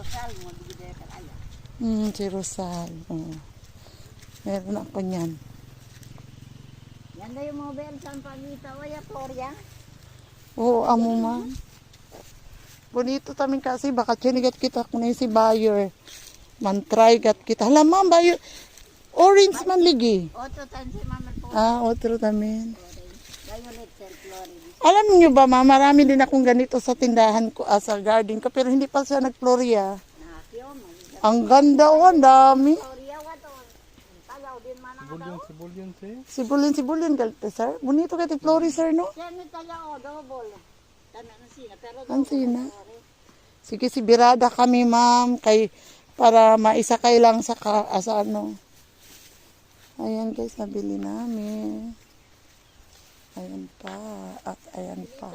Rosal mo bigay ka kaya. Si Rosal. Meron ako niyan. Yan na yung mobile sa pamita o ya Gloria. Oo, amo man. Bonito tamin kasi baka chinigat kita kung si buyer. Man try gat kita. Hala ma'am, buyer. Orange man ligi. Otro tan si mama po. Otro tamin. Violet St. Florida. Alam niyo ba ma, marami din akong ganito sa tindahan ko, sa garden ko, pero hindi pa siya nag-florya. Nakakyo mo. Ang ganda ang dami. Gloria wato. Tagaw din man ang daw. Sibulin, galte sir. Bonito kati flori sir, no? Yan ni taga o double. Tanan na sina pero Ansina. Sige, si birada kami ma'am, kay para maisakay lang sa ano. Ayan guys, nabili namin. Ayan pa. At ayan pa.